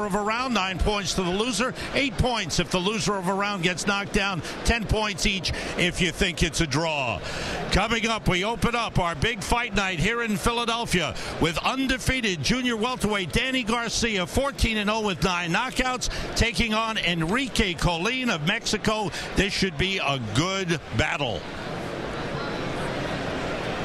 of a round, 9 points to the loser, 8 points if the loser of a round gets knocked down, 10 points each if you think it's a draw. Coming up, we open up our big fight night here in Philadelphia with undefeated junior welterweight Danny Garcia, 14-0 with 9 knockouts, taking on Enrique Colin of Mexico. This should be a good battle.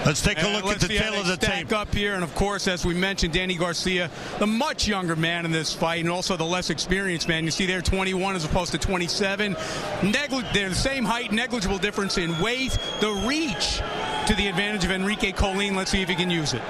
Let's take a look at the tail of the tape. Up here, and of course, as we mentioned, Danny Garcia, the much younger man in this fight, and also the less experienced man. You see there, 21 as opposed to 27. They're the same height, negligible difference in weight. The reach to the advantage of Enrique Colin. Let's see if he can use it.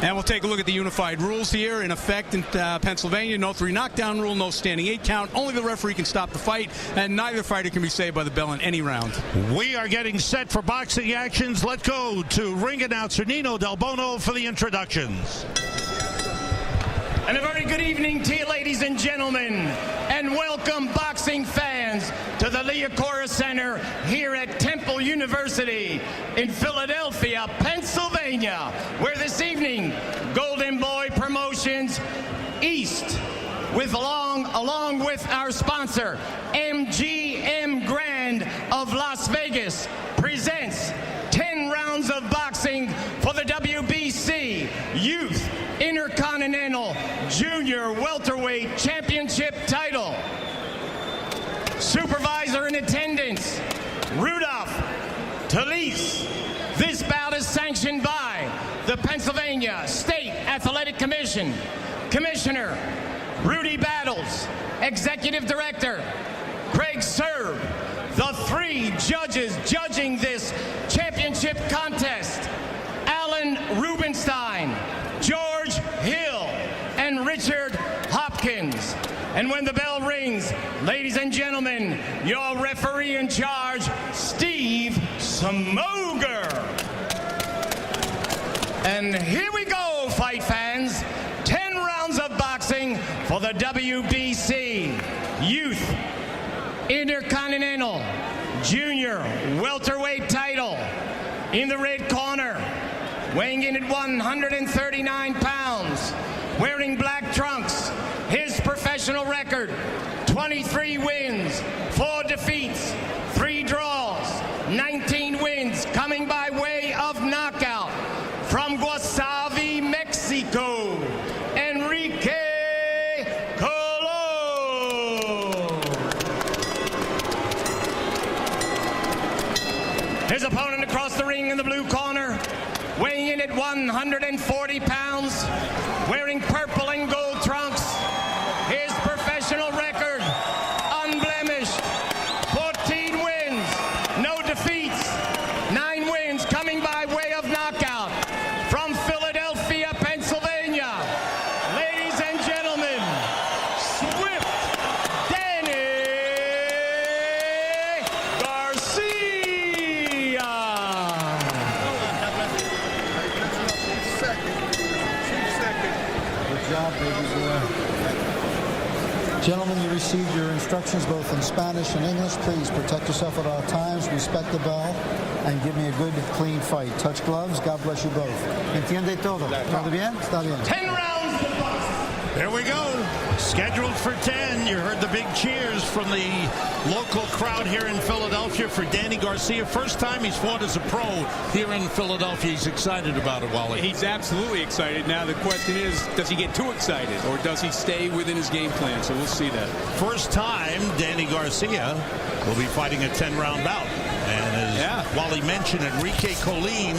And we'll take a look at the unified rules here in effect in Pennsylvania. No 3 knockdown rule, no standing 8 count. Only the referee can stop the fight, and neither fighter can be saved by the bell in any round. We are getting set for boxing actions. Let's go to ring announcer Nino Del Bono for the introductions. And a very good evening to you, ladies and gentlemen, and welcome boxing fans to the Liacouras Center here at Temple University in Philadelphia, Pennsylvania, where this evening Golden Boy Promotions East, along with our sponsor MGM Grand of Las Vegas, presents 10 rounds of boxing for the WBC Youth Intercontinental Junior Welterweight Championship title. Supervisor in attendance, Rudolph Talise. This bout is sanctioned by the Pennsylvania State Athletic Commission. Commissioner Rudy Battles. Executive Director Craig Serb. The 3 judges judging this championship contest: Alan Rubenstein, George Hill, and Richard Hopkins. And when the bell rings, ladies and gentlemen, your referee in charge, Steve Smoger. And here we go, fight fans. 10 rounds of boxing for the WBC Youth Intercontinental Junior Welterweight title. In the red corner, weighing in at 139 pounds, wearing black trunks, his professional record: 23 wins, 4 defeats, 3 draws, 19 wins, coming by way of knockout. From Guasave, Mexico, Enrique Colin. His opponent across the ring in the blue corner, weighing in at 140 pounds, wearing purple and gold trunks, his professional record: unblemished, 14 wins, no defeats, 9 wins, coming by way of knockout. From Philadelphia, Pennsylvania, ladies and gentlemen, Swift Danny Garcia. Good job, baby boy. Gentlemen, you received your instructions both in Spanish and English. Please protect yourself at all times, respect the bell, and give me a good, clean fight. Touch gloves. God bless you both. Entiende todo. ¿Todo bien? Está bien. 10 rounds of boxing. There we go. Scheduled for 10. You heard the big cheers from the local crowd here in Philadelphia for Danny Garcia. First time he's fought as a pro here in Philadelphia. He's excited about it, Wally. He's absolutely excited. Now the question is, does he get too excited, or does he stay within his game plan? So we'll see that. First time Danny Garcia will be fighting a 10-round bout. And as Wally mentioned, Enrique Colin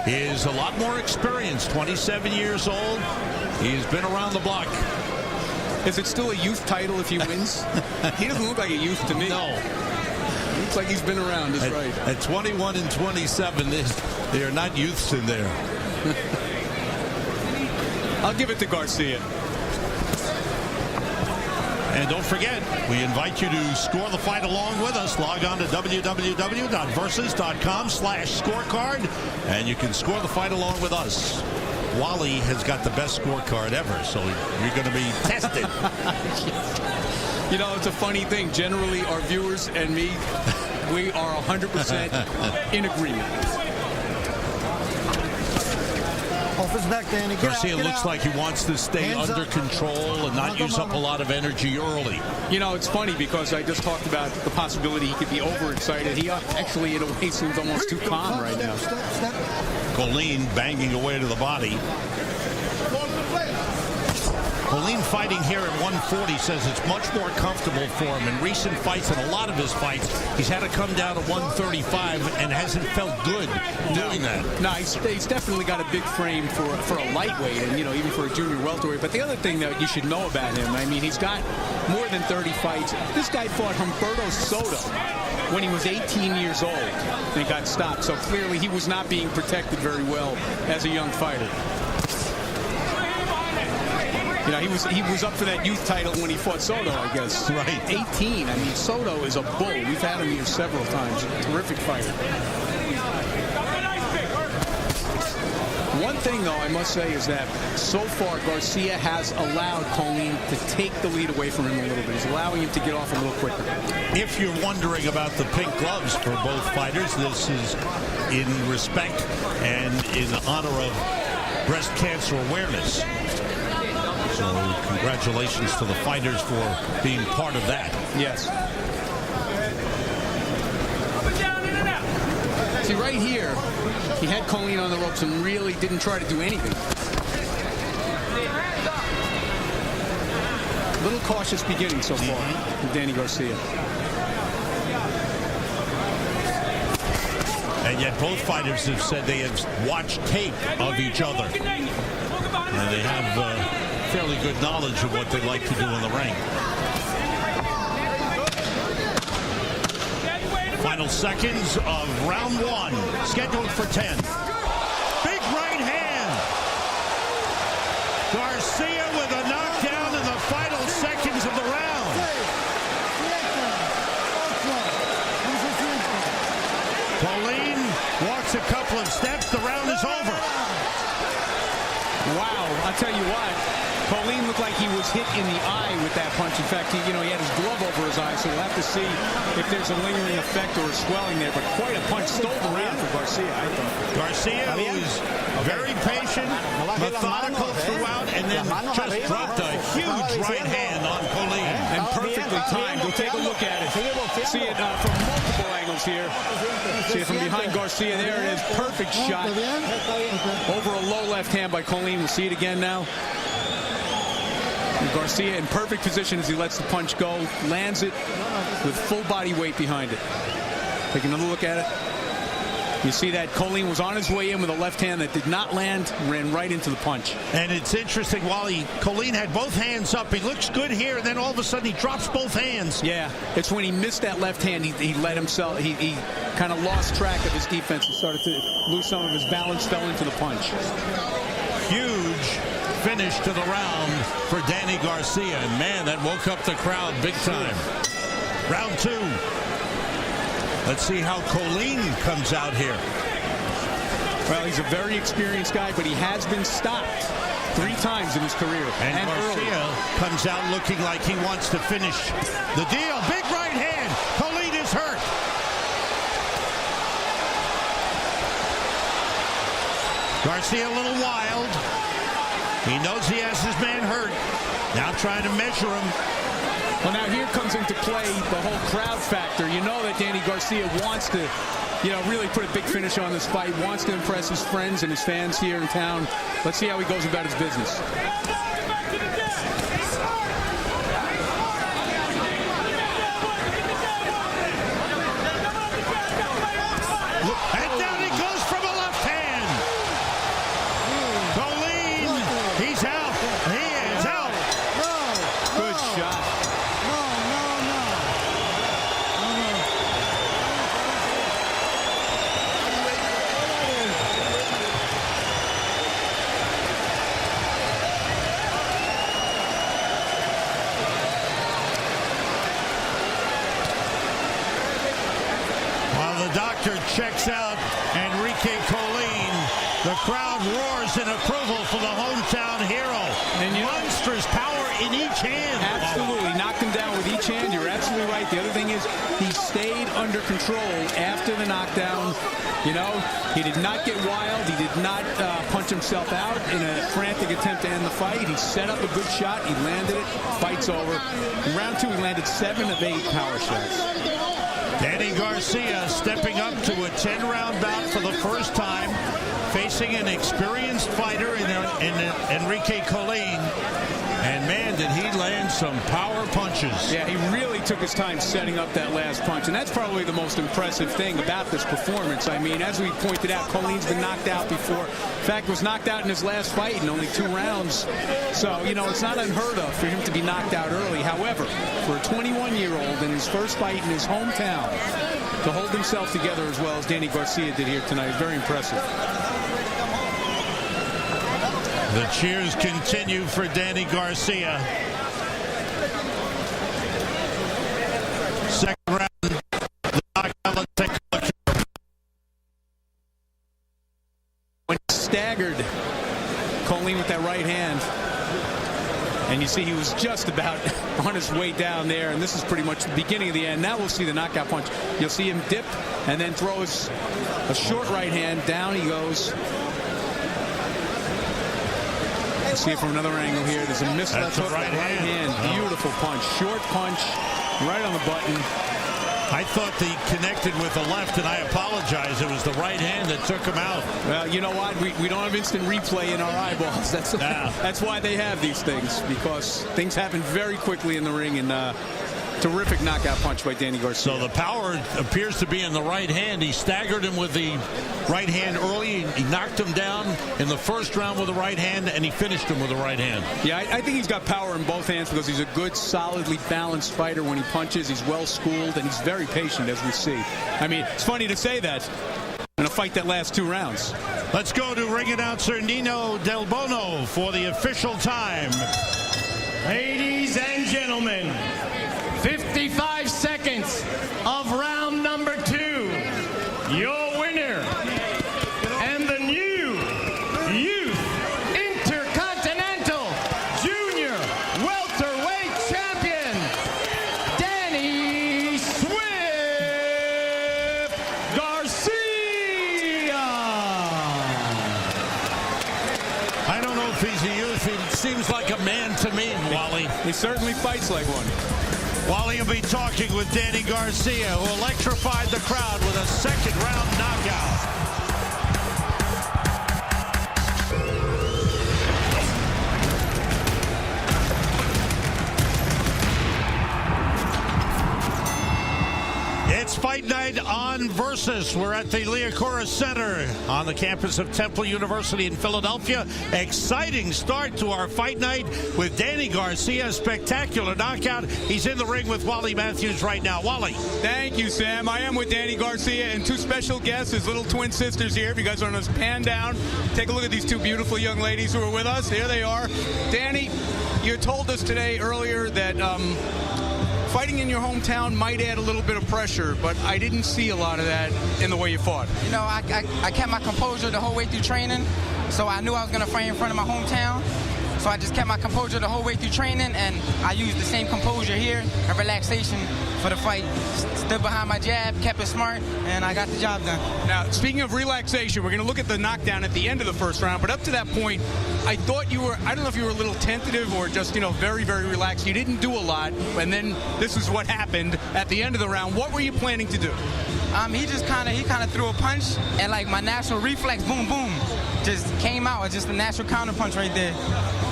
is a lot more experienced, 27 years old. He's been around the block. Is it still a youth title if he wins? He doesn't look like a youth to me. No. Looks like he's been around, is right. At 21 and 27, they are not youths in there. I'll give it to Garcia. And don't forget, we invite you to score the fight along with us. Log on to www.versus.com/scorecard, and you can score the fight along with us. Wally has got the best scorecard ever, so you're going to be tested. You know, it's a funny thing. Generally, our viewers and me, we are 100% in agreement. Off his neck, Danny. Get Garcia out, get looks out. like he wants to stay Hands under up. control and not use up a lot of energy early. You know, it's funny because I just talked about the possibility he could be overexcited. He actually, in a way, seems almost too calm right now. Step. Colin banging away to the body. Colin fighting here at 140 says it's much more comfortable for him. In recent fights and a lot of his fights, he's had to come down to 135 and hasn't felt good doing that. No, he's definitely got a big frame for a lightweight and, you know, even for a junior welterweight. But the other thing that you should know about him, I mean, he's got more than 30 fights. This guy fought Humberto Soto when he was 18 years old and got stopped. So clearly he was not being protected very well as a young fighter. You know, he was up for that youth title when he fought Soto, I guess. Right. 18. I mean, Soto is a bull. We've had him here several times. A terrific fighter. One thing, though, I must say is that so far Garcia has allowed Colin to take the lead away from him a little bit. He's allowing him to get off a little quicker. If you're wondering about the pink gloves for both fighters, this is in respect and in honor of breast cancer awareness. So congratulations to the fighters for being part of that. Yes. See, right here, he had Colin on the ropes and really didn't try to do anything. A little cautious beginning so far with Danny Garcia. And yet both fighters have said they have watched tape of each other. And they have fairly good knowledge of what they like to do in the ring. Final seconds of round one, scheduled for 10. Big right hand. Garcia with a knockdown in the final seconds of the round. Colin walks a couple of steps. The round is over. Wow, I'll tell you what. Colin looked like he was hit in the eye with that punch. In fact, he had his glove over his eye, so we'll have to see if there's a lingering effect or a swelling there. But quite a punch. Stole the round for Garcia, I thought. Garcia, who's very patient, methodical throughout, and then just dropped a huge right hand on Colin. And perfectly timed. We'll take a look at it. See it from multiple angles here. See it from behind Garcia. There it is. Perfect shot. Over a low left hand by Colin. We'll see it again now. Garcia in perfect position as he lets the punch go, lands it with full body weight behind it. Take another look at it. You see that Colin was on his way in with a left hand that did not land, ran right into the punch. And it's interesting, while Colin had both hands up, he looks good here, and then all of a sudden he drops both hands. Yeah, it's when he missed that left hand, he let himself, he kind of lost track of his defense and started to lose some of his balance, fell into the punch. Huge finish to the round for Danny Garcia, and man, that woke up the crowd big time. Round two. Let's see how Colin comes out here. Well, he's a very experienced guy, but he has been stopped 3 times in his career. And Garcia comes out looking like he wants to finish the deal. Big right hand. Colin is hurt. Garcia a little wild. He knows he has his man hurt. Now trying to measure him. Well, now here comes into play the whole crowd factor. You know that Danny Garcia wants to, really put a big finish on this fight, wants to impress his friends and his fans here in town. Let's see how he goes about his business. And down he goes from a left hand. Colin, he's out. He is out. Good shot. While the doctor checks out Enrique Colin, the crowd roars in approval for the hometown hero. And monstrous power in each hand. Absolutely. Knocked him down with each hand. You're absolutely right. The other thing is he's stayed under control after the knockdown. You know, he did not get wild. He did not punch himself out in a frantic attempt to end the fight. He set up a good shot. He landed it. Fight's over. In round 2, he landed 7 of 8 power shots. Danny Garcia stepping up to a 10-round bout for the first time, facing an experienced fighter in Enrique Colin. And man, did he land some power punches. Yeah, he really took his time setting up that last punch, and that's probably the most impressive thing about this performance. I mean, as we pointed out, Colin's been knocked out before. In fact, was knocked out in his last fight in only 2 rounds. So, you know, it's not unheard of for him to be knocked out early. However, for a 21-year-old in his first fight in his hometown, to hold himself together as well as Danny Garcia did here tonight is very impressive. The cheers continue for Danny Garcia. Second round, the knockout. Let's take a look. When he staggered Colin with that right hand, and you see he was just about on his way down there, and this is pretty much the beginning of the end. Now we'll see the knockout punch. You'll see him dip and then throw a short right hand. Down he goes. See it from another angle here. There's a missed left hook, right hand. Beautiful punch. Short punch, right on the button. I thought he connected with the left, and I apologize. It was the right hand that took him out. Well, you know what? We don't have instant replay in our eyeballs. That's why they have these things, because things happen very quickly in the ring, and terrific knockout punch by Danny Garcia. So the power appears to be in the right hand. He staggered him with the right hand early. He knocked him down in the first round with the right hand, and he finished him with the right hand. Yeah, I think he's got power in both hands because he's a good, solidly balanced fighter when he punches. He's well schooled, and he's very patient, as we see. I mean, it's funny to say that in a fight that lasts 2 rounds. Let's go to ring announcer Nino Del Bono for the official time. Ladies and gentlemen, 55 seconds of round number 2. Your winner and the new Youth Intercontinental Junior Welterweight Champion, Danny Swift Garcia. I don't know if he's a youth. He seems like a man to me, Wally. He certainly fights like one. Wally will be talking with Danny Garcia, who electrified the crowd with a second-round knockout. It's Fight Night on Versus. We're at the Liacouras Center on the campus of Temple University in Philadelphia. Exciting start to our fight night with Danny Garcia. Spectacular knockout. He's in the ring with Wally Matthews right now. Wally. Thank you, Sam. I am with Danny Garcia and 2 special guests, his little twin sisters here. If you guys want to pan down, take a look at these 2 beautiful young ladies who are with us. Here they are. Danny, you told us today earlier that fighting in your hometown might add a little bit of pressure, but I didn't see a lot of that in the way you fought. You know, I kept my composure the whole way through training, so I knew I was going to fight in front of my hometown. So I just kept my composure the whole way through training, and I used the same composure here and relaxation for the fight. Stood behind my jab, kept it smart, and I got the job done. Now, speaking of relaxation, we're going to look at the knockdown at the end of the first round, but up to that point, I thought you were, I don't know if you were a little tentative or just, you know, very, very relaxed. You didn't do a lot, and then this is what happened at the end of the round. What were you planning to do? He kind of threw a punch, and like my natural reflex, boom, boom, just came out. It's just a natural counter punch right there.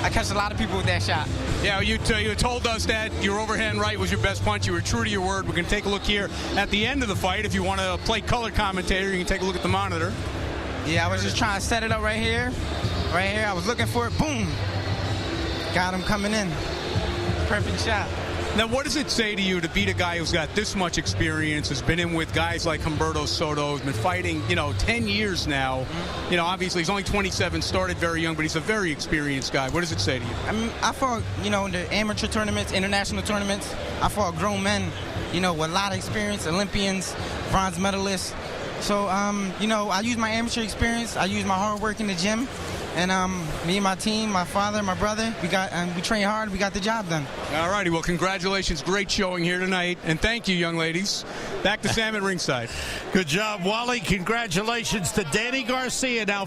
I catch a lot of people with that shot. Yeah, you told us that your overhand right was your best punch. You were true to your word. We're going to take a look here at the end of the fight. If you want to play color commentator, you can take a look at the monitor. Yeah, I was just trying to set it up right here. Right here, I was looking for it. Boom. Got him coming in. Perfect shot. Now, what does it say to you to beat a guy who's got this much experience, has been in with guys like Humberto Soto, has been fighting, 10 years now? You know, obviously he's only 27, started very young, but he's a very experienced guy. What does it say to you? I mean, I fought, in the amateur tournaments, international tournaments. I fought grown men, with a lot of experience, Olympians, bronze medalists. So, I use my amateur experience. I use my hard work in the gym. and me and my team, my father, my brother, we trained hard. We got the job done. All righty. Well, congratulations. Great showing here tonight. And thank you, young ladies. Back to Sam at ringside. Good job, Wally. Congratulations to Danny Garcia. Now